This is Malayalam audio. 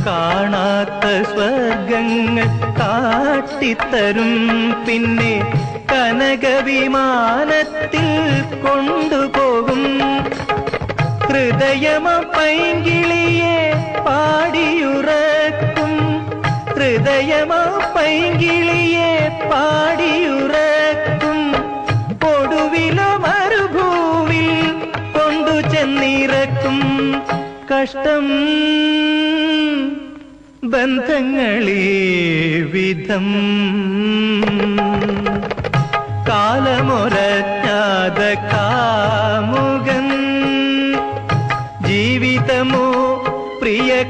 കാണാത്ത സ്വർഗങ്ങൾ കാട്ടിത്തരും. പിന്നെ കനകവിമാനത്തിൽ കൊണ്ടുപോകും. ഹൃദയമ പൈങ്കിളിയെ പാടിയുറക്കും. ഹൃദയമ പൈങ്കിളിയെ പാടിയുറക്കും. ഒടുവിലോ മരുഭൂവിൽ കൊണ്ടു ചെന്നിറക്കും. കഷ്ടം ബന്ധങ്ങളീ വിധം. കാലമൊരജ്ഞാത കാമുകൻ, ജീവിതമോ പ്രിയ